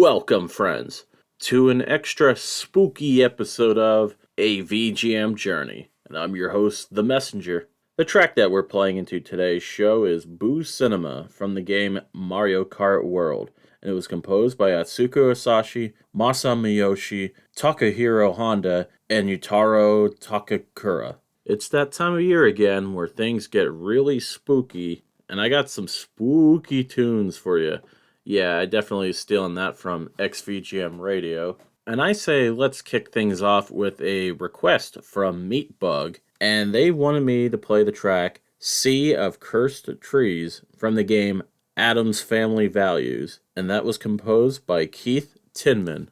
Welcome, friends, to an extra spooky episode of A VGM Journey. And I'm your host, The Messenger. The track that we're playing into today's show is Boo Cinema from the game Mario Kart World. And it was composed by Atsuko Asashi, Maasa Miyoshi, Takuhiro Honda, and Yutaro Takuhiro. It's that time of year again where things get really spooky, and I got some spooky tunes for you. Yeah, I definitely stealing that from XVGM Radio. And I say let's kick things off with a request from Meatbug, and they wanted me to play the track Sea of Cursed Trees from the game Addams Family Values, and that was composed by Keith Tinman.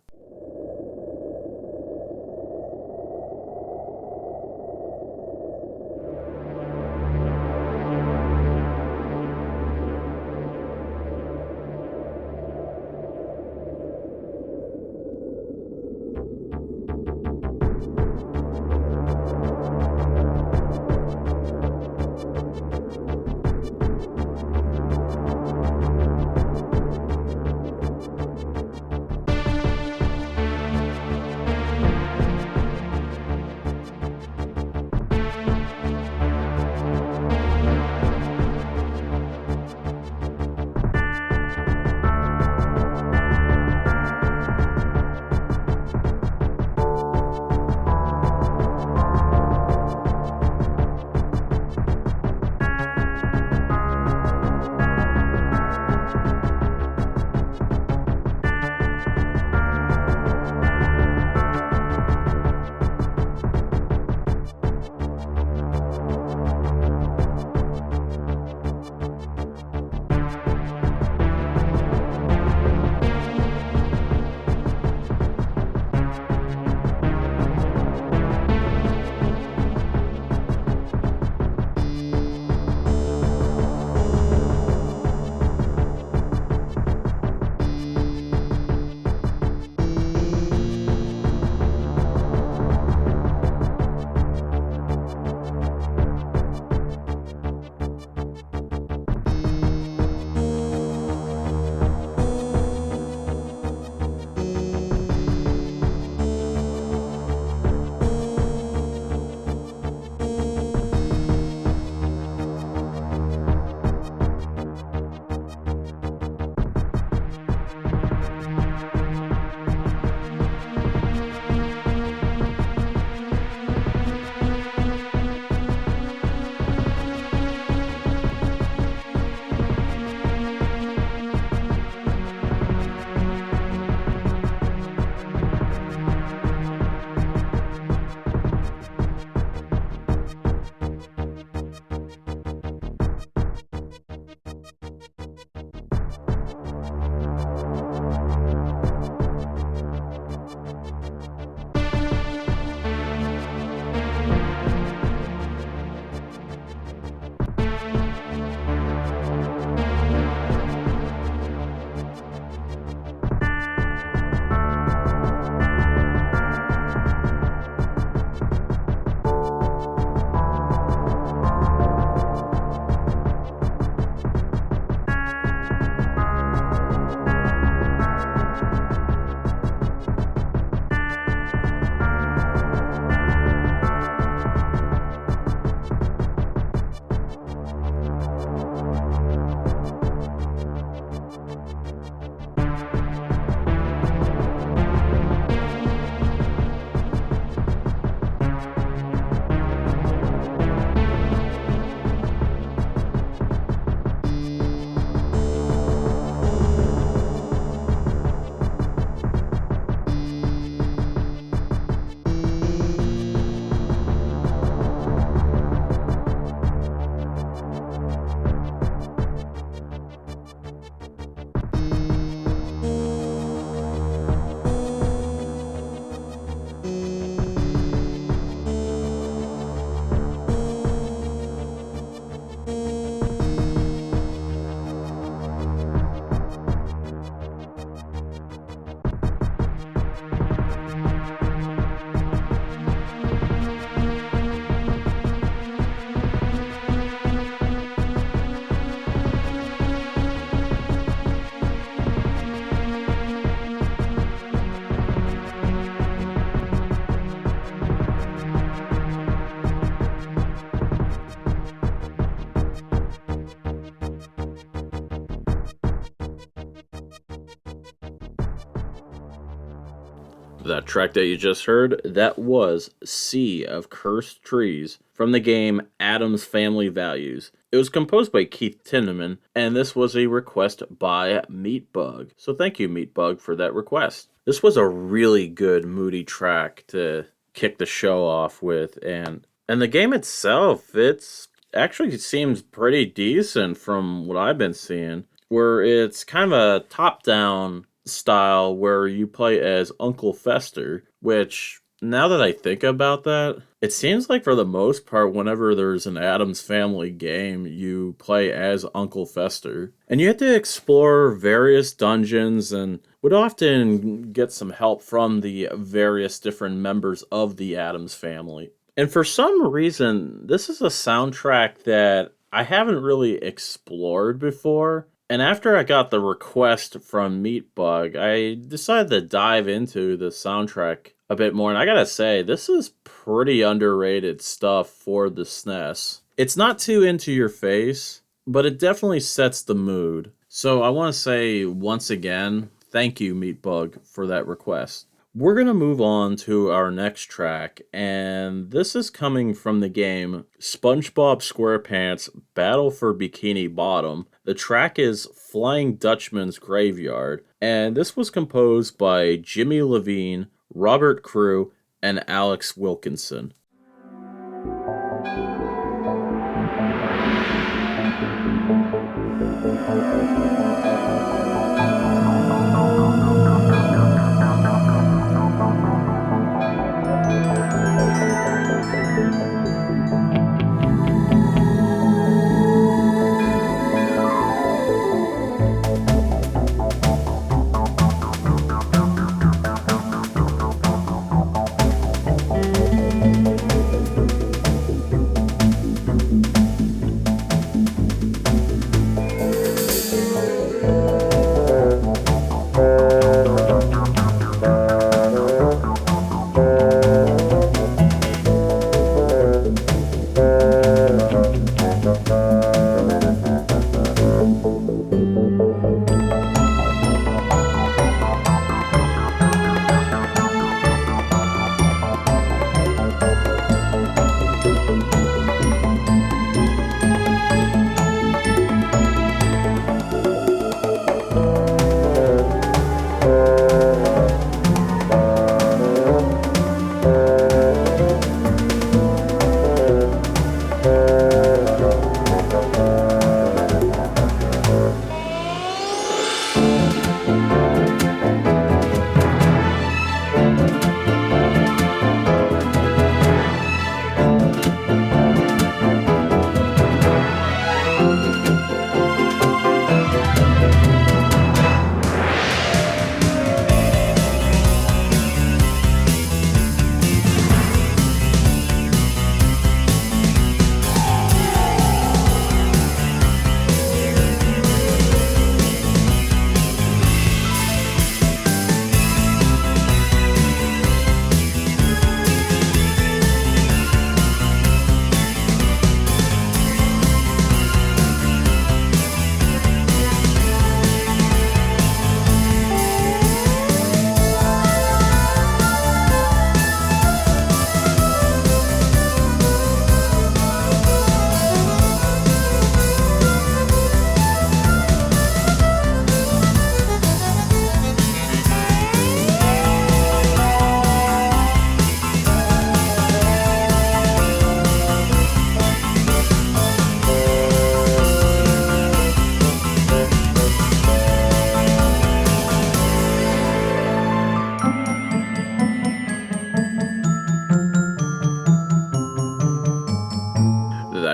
That track that you just heard, that was Sea of Cursed Trees from the game Addams Family Values. It was composed by Keith Tinman, and this was a request by Meatbug. So thank you, Meatbug, for that request. This was a really good, moody track to kick the show off with, and the game itself, it's actually seems pretty decent from what I've been seeing, where it's kind of a top-down style where you play as Uncle Fester, which, now that I think about that, it seems like for the most part, whenever there's an Addams Family game, you play as Uncle Fester. And you have to explore various dungeons and would often get some help from the various different members of the Addams Family. And for some reason, this is a soundtrack that I haven't really explored before. And after I got the request from Meatbug, I decided to dive into the soundtrack a bit more. And I gotta say, this is pretty underrated stuff for the SNES. It's not too into your face, but it definitely sets the mood. So I want to say once again, thank you, Meatbug, for that request. We're going to move on to our next track, and this is coming from the game SpongeBob SquarePants Battle for Bikini Bottom. The track is Flying Dutchman's Graveyard, and this was composed by Jimmy Levine, Robert Crew, and Alex Wilkinson.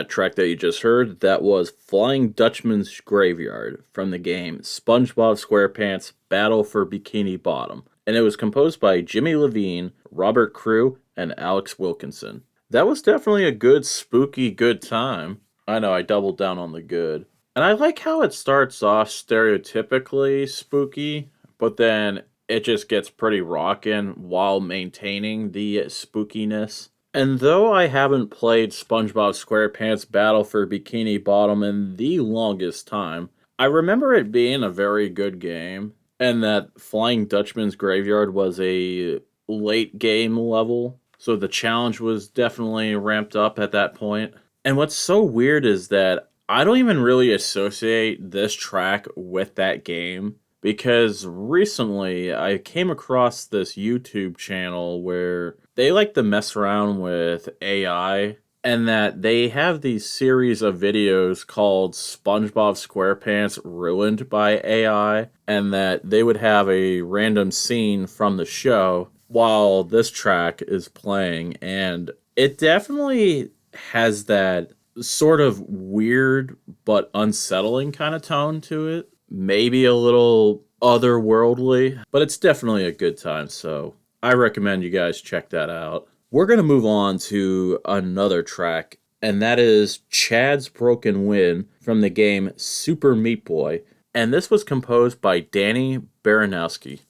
Track that you just heard, that was Flying Dutchman's Graveyard from the game SpongeBob SquarePants Battle for Bikini Bottom, and it was composed by Jimmy Levine, Robert Crew, and Alex Wilkinson. That was definitely a good, spooky, good time. I know, I doubled down on the good. And I like how it starts off stereotypically spooky, but then it just gets pretty rockin' while maintaining the spookiness. And though I haven't played SpongeBob SquarePants Battle for Bikini Bottom in the longest time, I remember it being a very good game, and that Flying Dutchman's Graveyard was a late game level. So the challenge was definitely ramped up at that point. And what's so weird is that I don't even really associate this track with that game because recently I came across this YouTube channel where they like to mess around with AI, and that they have these series of videos called SpongeBob SquarePants Ruined by AI, and that they would have a random scene from the show while this track is playing, and it definitely has that sort of weird but unsettling kind of tone to it. Maybe a little otherworldly, but it's definitely a good time, so I recommend you guys check that out. We're going to move on to another track, and that is C.H.A.D's Broken Wind from the game Super Meat Boy, and this was composed by Danny Baranowsky.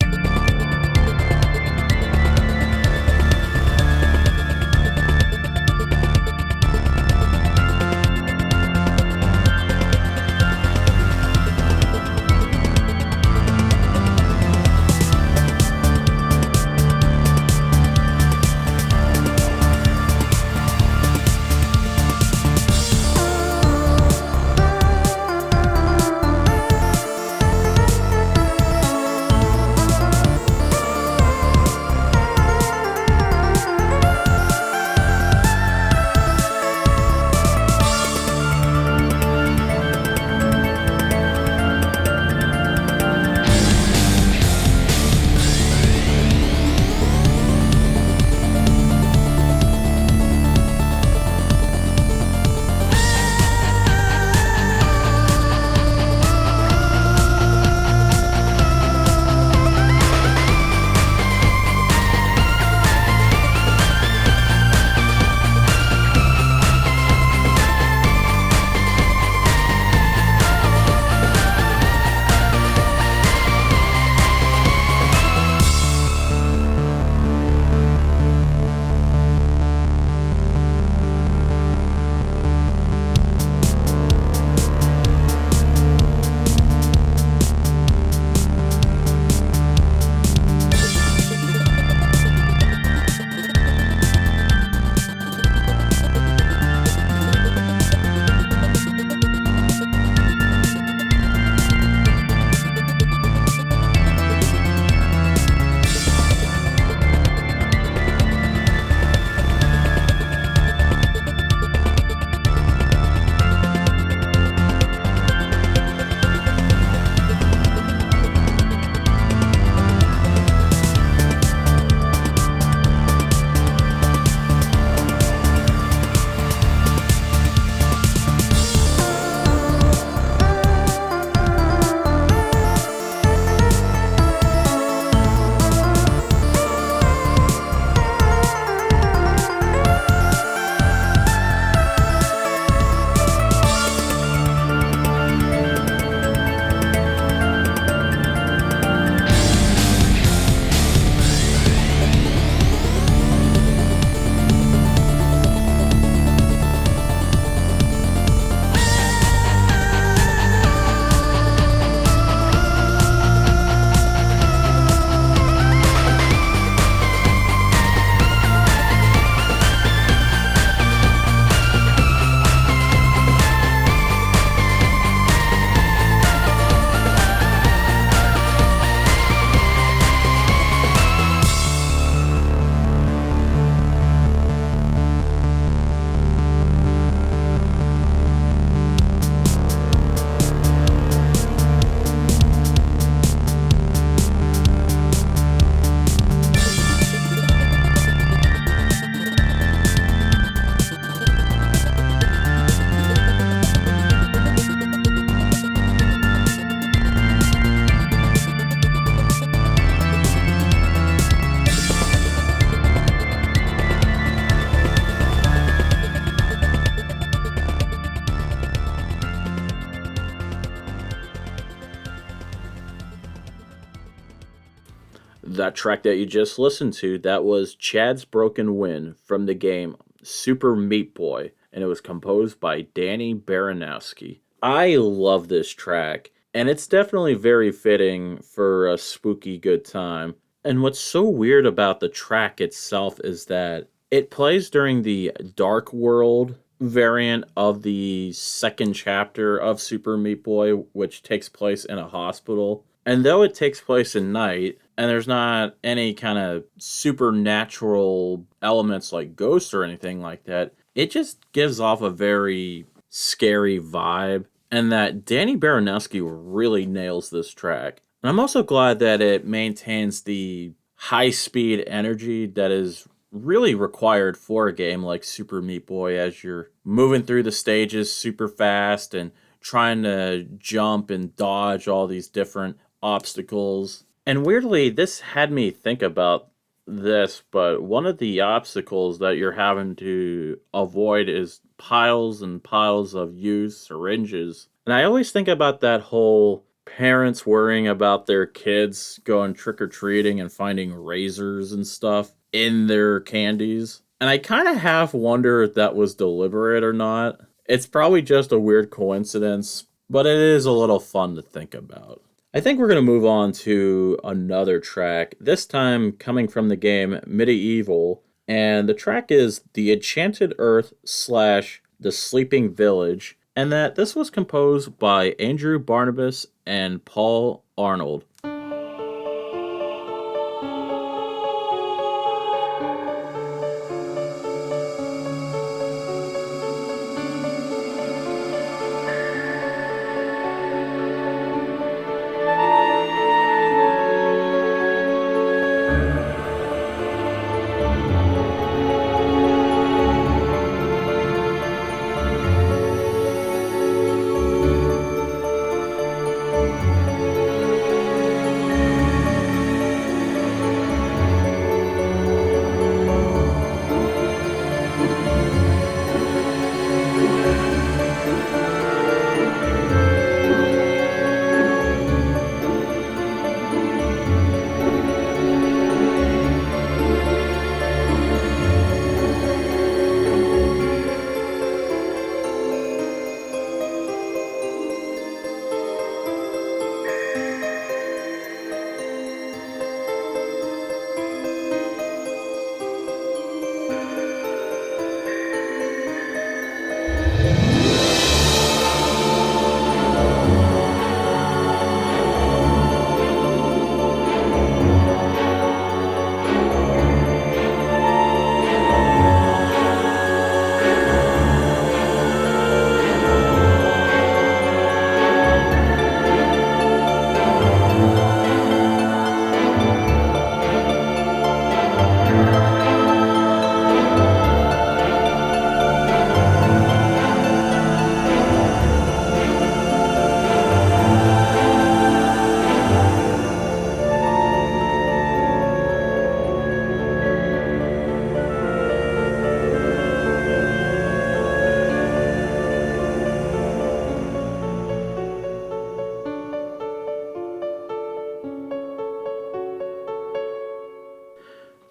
That track that you just listened to, that was C.H.A.D's Broken Wind from the game Super Meat Boy, and it was composed by Danny Baranowsky. I love this track, and it's definitely very fitting for a spooky good time. And what's so weird about the track itself is that it plays during the Dark World variant of the second chapter of Super Meat Boy, which takes place in a hospital. And though it takes place at night, and there's not any kind of supernatural elements like ghosts or anything like that, it just gives off a very scary vibe. And that Danny Baranowsky really nails this track. And I'm also glad that it maintains the high speed energy that is really required for a game like Super Meat Boy as you're moving through the stages super fast and trying to jump and dodge all these different obstacles. And weirdly, this had me think about this, but one of the obstacles that you're having to avoid is piles and piles of used syringes. And I always think about that whole parents worrying about their kids going trick or treating and finding razors and stuff in their candies. And I kind of half wonder if that was deliberate or not. It's probably just a weird coincidence, but it is a little fun to think about. I think we're going to move on to another track, this time coming from the game Medievil, and the track is The Enchanted Earth / The Sleeping Village, and that this was composed by Andrew Barnabas and Paul Arnold.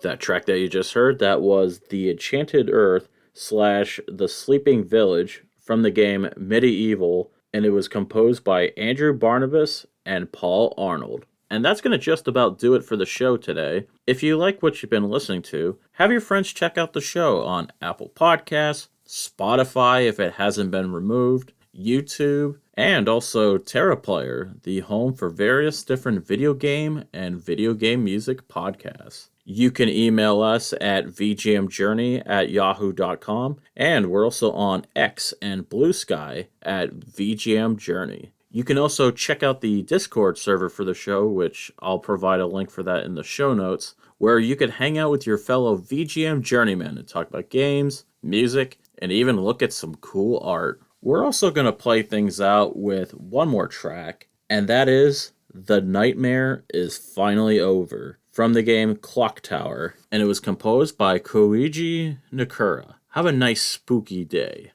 That track that you just heard, that was The Enchanted Earth / The Sleeping Village from the game Medievil, and it was composed by Andrew Barnabas and Paul Arnold. And that's going to just about do it for the show today. If you like what you've been listening to, have your friends check out the show on Apple Podcasts, Spotify if it hasn't been removed, YouTube, and also TerraPlayer, the home for various different video game and video game music podcasts. You can email us at vgmjourney@yahoo.com, and we're also on X and Blue Sky at vgmjourney. You can also check out the Discord server for the show, which I'll provide a link for that in the show notes, where you can hang out with your fellow VGM journeymen and talk about games, music, and even look at some cool art. We're also going to play things out with one more track, and that is The Nightmare is Finally Over from the game Clock Tower, and it was composed by Kouji Niikura. Have a nice spooky day.